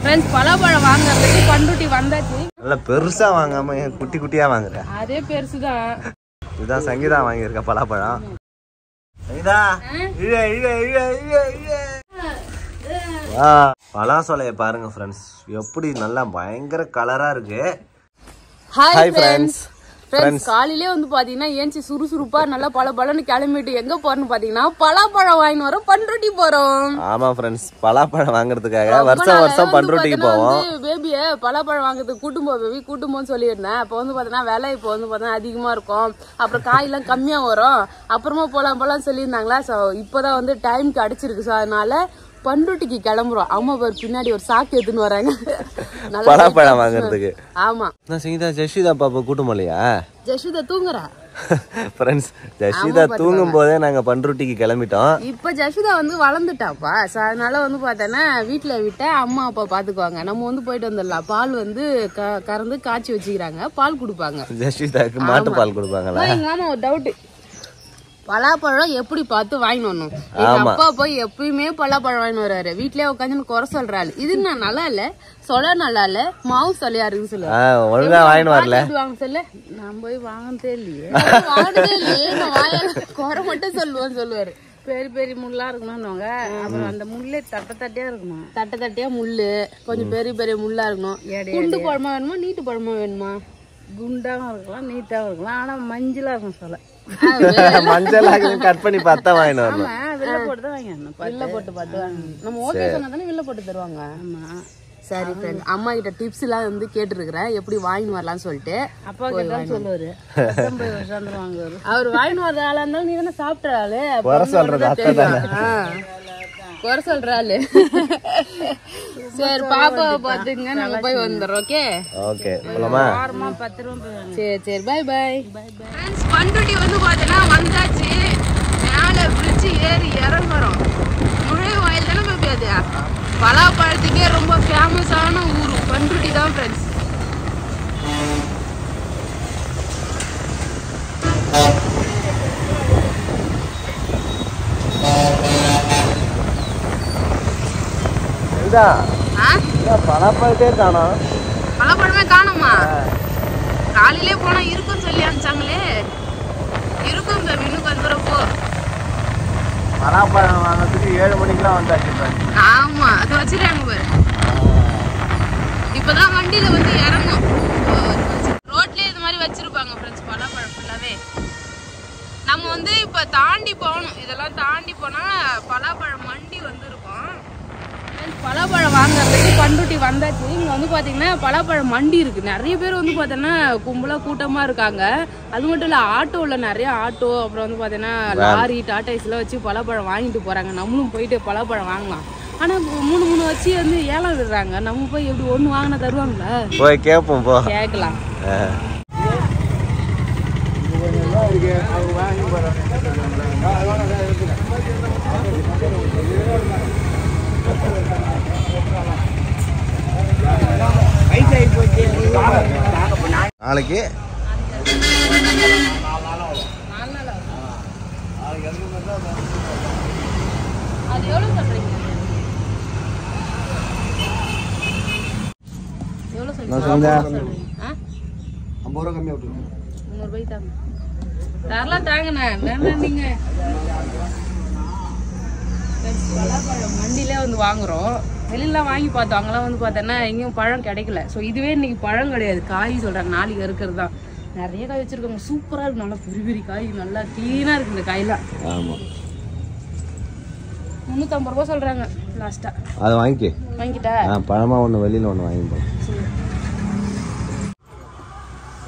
Friends பலாப்பழம் வாங்குறதுக்கு பண்ருட்டி வந்தாச்சு. நல்ல பெருசா வாங்காம குட்டி குட்டியா வாங்குற. அதே பெருசுதான். இதுதான் சங்கீதா வாங்கியிருக்க பலாப்பழம். சங்கீதா பலாசோலைய பாருங்க ஃப்ரெண்ட்ஸ், எப்படி நல்லா பயங்கர கலரா இருக்கு. Hi friends. காலையிலே வந்து பாத்தீங்கன்னா ஏஞ்சி சுறுசுறுப்பா நல்லா பழன்னு கிளம்பிட்டு எங்க போறோம்னு பாத்தீங்கன்னா பலாப்பழம் வாங்கிட்டு வரோம், பண்ருட்டி போறோம். ஆமா ஃப்ரெண்ட்ஸ், பலாப்பழம் வாங்குறதுக்காக வருஷம் பண்ருட்டிக்கு போவோம். பேபிய பலாப்பழம் வாங்குறதுக்கு கூட்டும் போன்னு சொல்லியிருந்தேன். அப்ப வந்து பாத்தீங்கன்னா விலை இப்போ வந்து பாத்தீங்கன்னா அதிகமா இருக்கும், அப்புறம் காயெல்லாம் கம்மியா வரும், அப்புறமா போலாம் சொல்லியிருந்தாங்களா. சோ இப்பதான் வந்து டைம்க்கு அடிச்சிருக்கு. சோ அதனால பண்ருட்டிக்கு கிளம்புறோம். அம்மா பேர் பின்னாடி ஒரு சாக்கு எடுத்துன்னு வராங்க பலாப்பழம் வாங்குறதுக்கு. ஆமா சங்கீதா ஜெஷிதா பாப்பா கூட்டம் இல்லையா? ஜெஷிதா தூங்குறா ஃப்ரெண்ட்ஸ். ஜெஷிதா தூங்கும் போதே நாங்க பண்ருட்டிக்கு கிளம்பிட்டோம். இப்ப ஜெஷிதா வந்து வளர்ந்துட்டாப்பா. அதனால வந்து பாத்தோன்னா வீட்டுல விட்ட அம்மா அப்பா பாத்துக்குவாங்க, நம்ம வந்து போயிட்டு வந்துடலாம். பால் வந்து கறந்து காய்ச்சி வச்சுக்கிறாங்க, பால் குடுப்பாங்க. ஜெஷிதாக்கு மாட்டு பால் கொடுப்பாங்களா? ஆமா ஒரு டவுட், பலாப்பழம் எப்படி பார்த்து வாங்கிட்டு வரணும். எங்க அப்பா போய் எப்பயுமே பலாப்பழம் வாங்கிட்டு வர்றாரு, வீட்லயே உட்காந்து குறை சொல்றாரு. இது நான் நல்லா இல்ல, சொல்ல நல்லா இல்ல, மாவு சொல்லியா இருக்குன்னு சொல்லுவாங்க. ஒழுங்கா வாங்கிட்டு வரல வாங்க சொல்ல, நான் போய் வாங்கினதே இல்லையே நான் வாயால குறை மட்டும் சொல்லுவாரு. பெரிய முள்ளா இருக்கணும்னுவாங்க. அப்புறம் அந்த முள்ளே தட்டையா இருக்கணும், தட்டையா முள்ளு கொஞ்சம் பெரிய முள்ளா இருக்கணும். குண்டு பழமா வேணுமா நீட்டு பழமா வேணுமா? குண்டாவும் இருக்கலாம் நீட்டாவும் இருக்கலாம், ஆனா மஞ்சளா இருக்கும் சொல்ல. மஞ்சள் கட் பண்ணி பார்த்தா வாங்கிட்டு வரணும். வில்ல போட்டு தான் வாங்கணும், வில்ல போட்டு பார்த்து வாங்கணும். நம்ம ஓகே சொன்னா தானே வில்ல போட்டு தருவாங்க. ஆமா சரி ஃப்ரெண்ட், அம்மா கிட்ட டிப்ஸ் எல்லாம் வந்து கேட்டுருக்கிறேன் எப்படி வாங்கிட்டு வரலாம்னு சொல்லிட்டு. அப்பா கிட்ட சொல்லுவாரு, அவர் வாங்கிட்டு வர ஆளா இருந்தாலும் நீ தானே சாப்பிட்டாரு குறை சொல்றாளு. சரி பாப்பாவை பாத்துங்க, நாங்க போய் வந்துடுறோம். ஓகே ஓகே போலாமா? 10 ரூபாய். சரி பை பை. பண்ருட்டி வந்து பாத்தீங்கன்னா வந்தாச்சு. மேல பிரிட்ஜ் ஏறி இறங்குறோம். நுழைவாயில் தானே பேபி, அது பலாப்பழத்துக்கே ரொம்ப ஃபேமஸான ஊரு பண்ருட்டி தான் ஃப்ரெண்ட்ஸ். பலாப்பழத்தே காணோம். பலாப்பழமே காணுமா? காலையிலே போனா இருக்குன்னு சொல்லி அனுப்பிச்சாங்களே. இருக்கும் பேபி, இன்னும் கொஞ்சம் தூரம் போ. பலாப்பழம் வாங்கிறதுக்கு 7 மணிக்கெல்லாம் வந்தாச்சு. ஆமா அது வச்சிருக்காங்க பாரு. இப்பதான் வண்டியில வந்து இறங்கும், ரோட்லயே இது மாதிரி வச்சிருப்பாங்க ஃப்ரெண்ட்ஸ் பலாப்பழம் ஃபுல்லாவே. நம்ம வந்து இப்ப தாண்டி போகணும், இதெல்லாம் தாண்டி போனா பலாப்பழம் மண்டி வந்து இருக்கும். பலாப்பழம் வாங்குறதுக்கு பண்ருட்டி வந்தாச்சு. இங்க வந்து பாத்தீங்கன்னா பலாப்பழம் மண்டி இருக்கு. நிறைய பேர் வந்து பாத்தீங்கன்னா கும்பலா கூட்டமா இருக்காங்க. அது மட்டும் இல்ல ஆட்டோல நிறைய ஆட்டோ, அப்புறம் வந்து பாத்தீங்கன்னா லாரி டாடாஸ் எல்லாம் வச்சு பலாப்பழம் வாங்கிட்டு போறாங்க. நம்மளும் போயிட்டு பலாப்பழம் வாங்கலாம். ஆனா 3 வச்சு வந்து ஏலம் விடுறாங்க. நம்ம போய் எப்படி ஒண்ணு வாங்கினா தருவாங்களா? போய் கேட்போம், போ கேட்கலாம். நாளைக்கு அது எவ்வளவு சொல்றீங்க? எவ்வளவு சொல்றீங்க? 50 ரூபா கம்மியா விட்டுருங்க. 300 ரூபாய் தாங்க. தரலாம் தாங்கண்ணா. நீங்க பலாப்பழம் மண்டியிலே வந்து வாங்குறோம். வெளியிலாம் வாங்கி பார்த்தோம், அங்கெல்லாம் வந்து பார்த்தோன்னா எங்கேயும் பழம் கிடைக்கல. ஸோ இதுவே இன்னைக்கு பழம் கிடையாது, காய் சொல்றாங்க. நாளைக்கு இருக்கிறது தான். நிறைய காய் வச்சிருக்காங்க, சூப்பரா இருக்கு, நல்லா பெரிய காய், நல்லா கிளீனா இருக்கு இந்த காயெல்லாம். ஆமா 350 ரூபாய் சொல்றாங்க லாஸ்டா. அதை வாங்கிட்டா பழமா ஒண்ணு வெளியில ஒண்ணு வாங்கிப்போம்.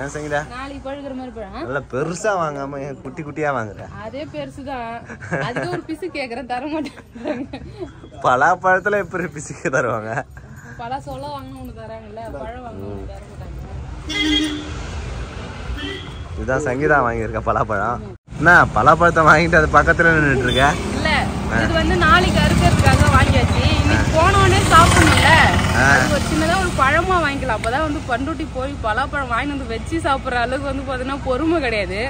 ஏன் சங்கீதா நாளைக்கு பழுக்கிற மாதிரி பழம் நல்ல பெருசா வாங்காம குட்டி குட்டியா வாங்குற. அதே பெருசுதான், அதுக்கு ஒரு பிசு கேக்குறேன், தர மாட்டேன். பலாப்பழத்துல எப்படி பிசுக்கு தருவாங்க? பழம் சொல்ல வாங்கணும் ஒண்ணு தராங்கல்ல, பழம் வாங்கணும் தர மாட்டாங்க. இதுதான் சங்கீதா வாங்கியிருக்க பலாப்பழம். என்ன பலாப்பழத்தை வாங்கிட்டு அது பக்கத்துல நின்றுட்டு இருக்க? இல்ல இது வந்து நாளைக்கு அறுக்கிறதுக்காக வாங்கியாச்சு. இன்னைக்கு போனோடனே சாப்பிடணும்ல, அது ஒரு சின்னதா ஒரு பழமா வாங்கிக்கலாம். அப்பதான் வந்து பண்ருட்டி போய் பலாப்பழம் வாங்கி வந்து வச்சு சாப்பிடுற அளவுக்கு வந்து பாத்தீங்கன்னா பொறுமை கிடையாது.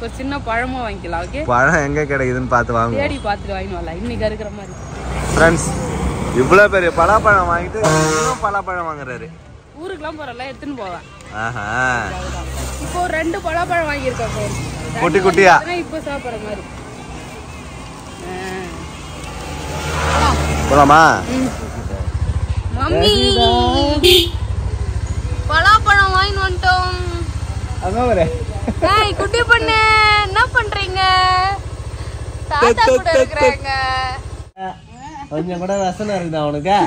ஒரு சின்ன பழமா வாங்கிக்கலாம். ஓகே, பழம் எங்க கிடைக்குதுன்னு பார்த்து வாங்க, தேடி பார்த்துட்டு வாங்கிட்டு வரலாம் இன்னைக்கு அறுக்கிற மாதிரி. ஃப்ரெண்ட்ஸ் இவ்வளவு பெரிய பலாப்பழம் வாங்கிட்டு இன்னும் பலாப்பழம் வாங்குறாரு. ஊருக்குலாம் போறல எடுத்துன்னு போவேன். ஆஹா. இப்போ 2 பலாப்பழம் வாங்கியிருக்காங்க. குட்டி குட்டியா. இப்போ சாப்பிடுற மாதிரி. போலாமா? மம்மி பலாப்பழம் வாங்கி வந்துட்டோம். ஏய் குட்டி பொண்ணு என்ன பண்றீங்க? தாத்தா கூட இருக்கறாங்க. கொஞ்சம் கூட வசனம் இருக்குதா உனக்கு?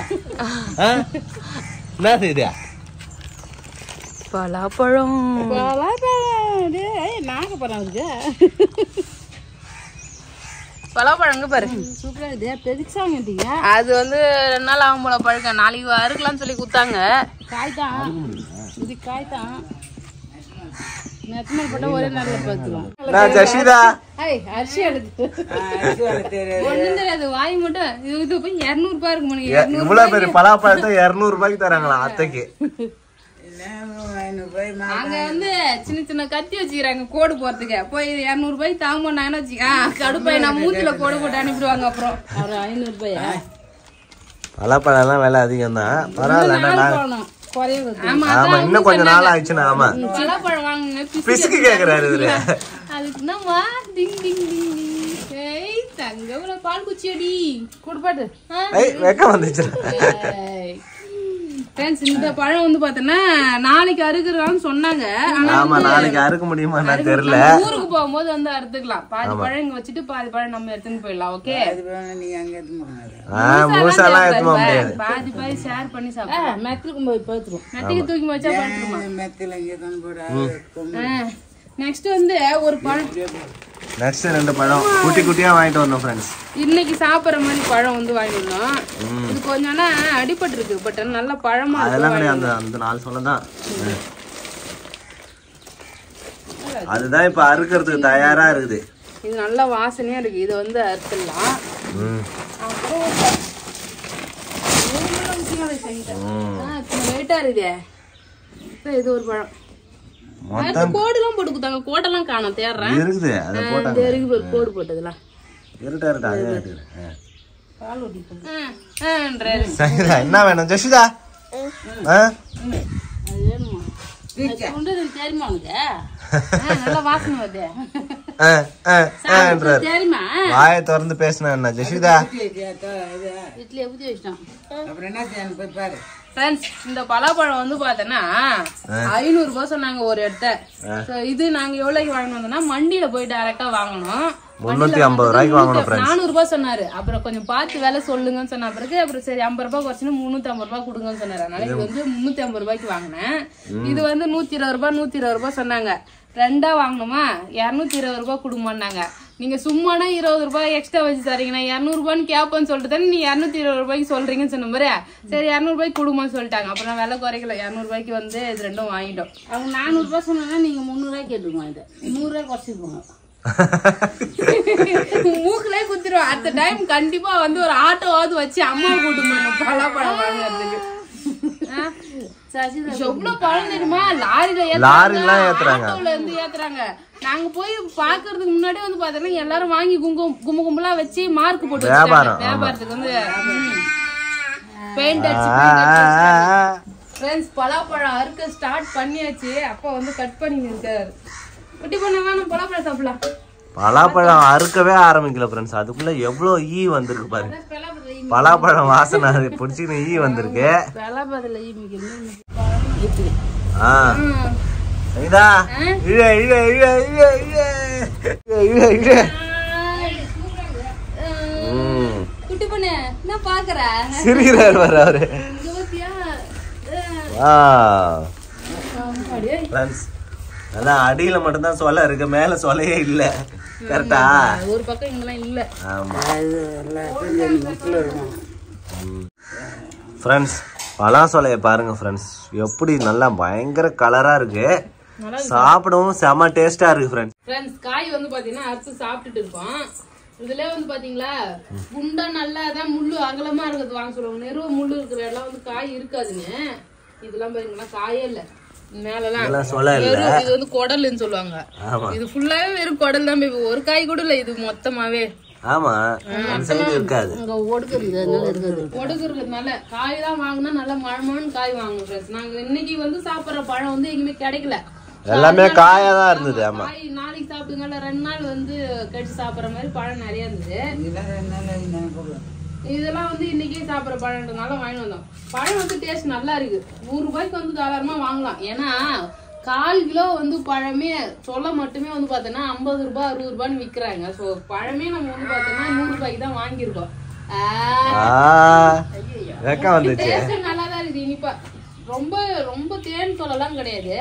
என்ன செய்தியா? பலாப்பழம் நாகப்பழம் இருக்கு. பலாப்பழங்க பாரு சூப்பரா இருக்கு. பெருசாங்க அது வந்து 2 நாள் ஆகும் போல பழுக்க. நாளைக்கு அறுக்கலாம்னு சொல்லி குத்தாங்க. காய்தான் இது காய்தான். நெத்தமல் போட்டா ஒரே நாள்ல பழுத்துரும். நான் ஜஷிதா. அரிசி எடுத்து ஒண்ணும் தெரியாது. வாய் மட்டும் இது போய் 200 ரூபாய் இருக்கு மணிக்கு. இவ்வளவு பெரிய பலாப்பழத்தை 200 ரூபாய்க்கு தராங்களா அத்தைக்கு? அங்க வந்து சின்ன சின்ன கத்தி வச்சுக்கிறாங்க கோடு போறதுக்கு. போய் 200 ரூபாய்க்கு தாங்கன்னு வச்சுக்க கடுப்பாய் நான் மூஞ்சில கோடு போட்டு அனுப்பிடுவாங்க. அப்புறம் ஒரு 500 ரூபாயா? பலாப்பழம் எல்லாம் விலை அதிகம் தான். பரவாயில்ல. ஆமா இன்னும் கொஞ்ச நாள் ஆயிடுச்சுன்னா. ஆமா பலாப்பழம் வாங்க பிசுக்கு கேக்குறாரு இதுல. அதுக்கு என்னமா டிங் டிங் டிங் ஏய் தங்கவுல பால் குச்சியடி குடுப்பாட்டு. ஏய் வெக்க வந்துச்சு. ஃப்ரெண்ட்ஸ் இந்த பழம் வந்து பார்த்தனா நாளைக்கு அறுக்குறான்னு சொன்னாங்க. ஆமா நாளைக்கு அறுக்க முடியுமா நான் தெரியல. ஊருக்கு போகும்போது வந்து அறுத்துக்கலாம். பாதி பழம் இங்க வச்சுட்டு பாதி பழம் நம்ம எடுத்துன்னு போயிடலாம். ஓகே முழுசாலாம் எடுத்துக்க முடியாது. பாதி பாதி ஷேர் பண்ணி சாப்பிடலாம். மெத்துக்கு போய் பழுத்துரும். மெத்துக்கு தூக்கி வச்சா பழுத்துருமா? நெக்ஸ்ட் வந்து ஒரு பழம். நெக்ஸ்ட் 2 பழம் குட்டி குட்டியா வாங்கிட்டு வந்தோம் ஃப்ரெண்ட்ஸ். இன்னைக்கு சாப்பிடுற மாதிரி பழம் வந்து வாங்கிட்டு வந்தோம். இது கொஞ்சம்னா அடிபட்டு இருக்கு. பட் நல்ல பழமா அதெல்லாம் கிடையாது. அந்த 4 சொல்லதான். அதுதான் இப்ப அறுக்கிறதுக்கு தயாரா இருக்குது. இது நல்ல வாசனையா இருக்கு. இது வந்து அறுத்துடலாம். வெயிட்டா இருக்குதே. இது ஒரு பழம். கோடுலாம் போட்டு கொடுத்தாங்க. கோடெல்லாம் காணோம். தேடுறேன். இருக்குது. அத போட்டாங்க. இருக்கு கோடு போட்டதெல்லாம். இருட்டா என்ன வேணும் ஜஷிதா? வாயை திறந்து பேசினா என்ன ஜஷிதா? இந்த பலாப்பழம் வந்து பாத்தனா 500 ரூபாய் சொன்னாங்க ஒரு இடத்த. இது நாங்க எவ்வளவுக்கு வாங்கணும் வந்தோம்னா மண்டியில போய் டைரக்டா வாங்கணும். 350 ரூபாய்க்கு வாங்கணும். 400 ரூபாய் சொன்னாரு. அப்புறம் கொஞ்சம் பார்த்து வேலை சொல்லுங்கன்னு சொன்ன பிறகு அப்புறம் சரி 50 ரூபாய் குறைச்சுன்னு 350 ரூபாய் கொடுங்கன்னு சொன்னாரு. அதனால இது வந்து 350 ரூபாய்க்கு வாங்கினேன். இது வந்து 120 ரூபாய் 120 ரூபாய் சொன்னாங்க. 2ஆ வாங்கணுமா 220 ரூபாய் கொடுமான்னாங்க. நீங்க சும்மானா 20 ரூபாய் எக்ஸ்ட்ரா வச்சு தரீங்கன்னா 200 ரூபான்னு கேப்பன்னு சொல்லிட்டு தானே நீ 220 ரூபாய்க்கு சொல்றீங்கன்னு சொன்ன மாதிரி சரி 200 ரூபாய்க்கு கொடுமான்னு சொல்லிட்டாங்க. அப்புறம் விலை குறைக்கல. 200 ரூபாய்க்கு வந்து இது 2ம் வாங்கிட்டோம். அவங்க 400 ரூபாய் சொன்னா நீங்க 300 ரூபாய்க்கு கேட்டுருக்கோம். இது 100 ரூபாய் குறைச்சிருக்கோங்க. மூக்குலே குத்திரும். அந்த டைம் கண்டிப்பா வந்து ஒரு ஆட்டோவாவது வச்சு அம்மா கூட்டு போயிடும் பலாப்பழம் வாங்குறதுக்கு. எவ்வளவு பழம் தெரியுமா? லாரில ஏத்துறாங்க. நாங்க போய் பாக்குறதுக்கு முன்னாடி வந்து பாத்தீங்கன்னா எல்லாரும் வாங்கி கும்பலா வச்சு மார்க் போட்டு வியாபாரத்துக்கு வந்து பெயிண்ட் அடிச்சு பலாப்பழம் அறுக்க ஸ்டார்ட் பண்ணியாச்சு. அப்பா வந்து கட் பண்ணி இருக்காரு. குட்டி பண்ண வேணும் பலாப்பழம் சாப்பிடலாம். பலாப்பழம் அறுக்கவே ஆரம்பிக்கல ஃப்ரெண்ட்ஸ். அதுக்குள்ள எவ்வளவு ஈ வந்திருக்கு பாருங்க. பலாப்பழம் வாசனை பிடிச்சின்னு ஈ வந்திருக்கு. குட்டி பண்ணு என்ன பாக்குற? சிரிக்கிறார் வர அவரு. அதான் அடியில மட்டும் தான் சொலை இருக்கு. மேல சொலையே இல்ல. கரெக்டா? ஒரு பக்கம் இங்கலாம் இல்ல. ஆமா ஃப்ரெண்ட்ஸ் பலா சொலைய பாருங்க ஃப்ரெண்ட்ஸ். எப்படி நல்லா பயங்கர கலரா இருக்கு. சாப்பிடவும் செம டேஸ்டா இருக்கு ஃப்ரெண்ட்ஸ். காய் வந்து பாத்தீங்கன்னா அரைச்சு சாப்பிட்டுட்டு இருக்கோம். இதுல வந்து பாத்தீங்களா குண்டா நல்லா அதான் முள்ளு அகலமா இருக்கிறது வாங்க சொல்லுவாங்க. நெருவ முள்ளு இருக்கிற எல்லாம் வந்து காய் இருக்காதுன்னு. இதெல்லாம் பாத்தீங்கன்னா காயே இல்ல. மேலலாம் இது வந்து குடல்னு சொல்லுவாங்க. இது ஃபுல்லாவே வெறும் குடல் தான். ஒரு காய் கூட இல்ல. இது மொத்தமாவே ஆமா அந்த சைடு இருக்காது. அங்க ஒடுக்குறதுனால காய் தான் வாங்கினா நல்லா மழமழன்னு காய் வாங்கணும் ஃப்ரெண்ட்ஸ். நாங்க இன்னைக்கு வந்து சாப்பிட்ற பழம் வந்து எங்கேயுமே கிடைக்கல, எல்லாமே காயா தான் இருந்தது. ஆமா காய் நாளைக்கு சாப்பிடுங்கல்ல, 2 நாள் வந்து கடிச்சு சாப்பிட்ற மாதிரி பழம் நிறைய இருந்தது. இதெல்லாம் வந்து இன்னைக்கே சாப்பிட்ற பழம்ன்றதுனால வாங்கி வந்தோம். பழம் வந்து டேஸ்ட் நல்லா இருக்கு. 100 ரூபாய்க்கு வந்து தாராளமா வாங்கலாம். ஏன்னா 1/4 கிலோ வந்து பழமே சொல்ல மட்டுமே வந்து பார்த்தோன்னா 50 ரூபாய் 60 ரூபான்னு விற்கிறாங்க. ஸோ பழமே நம்ம வந்து பார்த்தோன்னா 100 ரூபாய்க்கு தான் வாங்கியிருக்கோம். நல்லா தான் இருக்குது, இனிப்பா. ரொம்ப ரொம்ப தேன் சொல்லலாம் கிடையாது,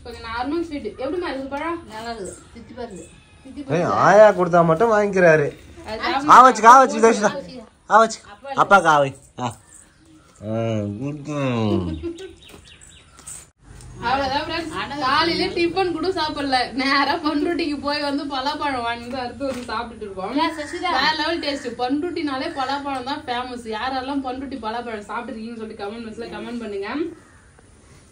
கொஞ்சம் நார்மல் ஸ்வீட். எப்படிமா இருக்குது பழம்? நல்லா இருக்குது, தித்தி பாருது. ஆயா கொடுத்தா மட்டும் வாங்கிக்கிறாரு. அப்பா காவை அவ்வளவுதான். காலையில டிஃபன் கூட சாப்பிடல, நேரா பண்ருட்டிக்கு போய் வந்து பலாப்பழம் வாங்கி அறுத்து வந்து சாப்பிட்டுட்டு இருக்கோம். வேற லெவல் டேஸ்ட். பண்ருட்டினாலே பலாப்பழம் தான் ஃபேமஸ். யாரெல்லாம் பண்ருட்டி பலாப்பழம் சாப்பிட்டுருக்கீங்கன்னு சொல்லிட்டு கமெண்ட் பாக்ஸ்ல கமெண்ட் பண்ணுங்க.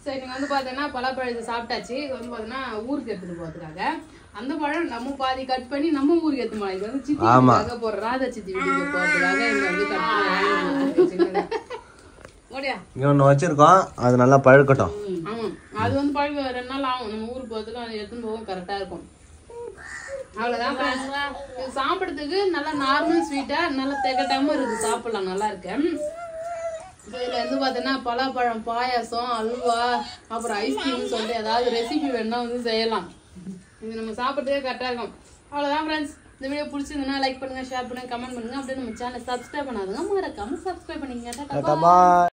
சரி, நீங்க வந்து பாத்தீங்கன்னா பலாப்பழத்தை சாப்பிட்டாச்சு. இது வந்து பாத்தீங்கன்னா ஊருக்கு எடுத்துட்டு போறதுக்காக அந்த பழம் நம்ம பாதி கட் பண்ணி நம்ம ஊருக்கு எடுத்து இது வந்து சித்தி போற ராதா சித்தி வீட்டுக்கு போறதுக்காக இங்க வந்து கட் பண்ணி ஒண்ணு வச்சிருக்கோம், அது நல்லா பழுக்கட்டும். ஆமா, அது வந்து பழுக்க 2 நாள் ஆகும். நம்ம ஊருக்கு போறதுக்கு அது எடுத்துன்னு போகும், கரெக்டா இருக்கும். அவ்வளவுதான். இது சாப்பிடறதுக்கு நல்லா நார்மல் ஸ்வீட்டா நல்லா திகட்டாம இருக்கு, சாப்பிடலாம், நல்லா இருக்கு. இதுல வந்து பாத்தீங்கன்னா பலாப்பழம் பாயாசம், அல்வா, அப்புறம் ஐஸ்கிரீம் சொல்லிட்டு ஏதாவது ரெசிபி வேணா வந்து செய்யலாம். இது நம்ம சாப்பிட்றதுக்கே கரெக்டா இருக்கும். அவ்வளவுதான் ஃப்ரெண்ட்ஸ். இந்த வீடியோ பிடிச்சிருந்ததுன்னா லைக் பண்ணுங்க, ஷேர் பண்ணுங்க, கமெண்ட் பண்ணுங்க. அப்படியே நம்ம சேனல் சப்ஸ்கிரைப் பண்ணாதுங்க, மறக்காம சப்ஸ்கிரைப் பண்ணிக்கங்க.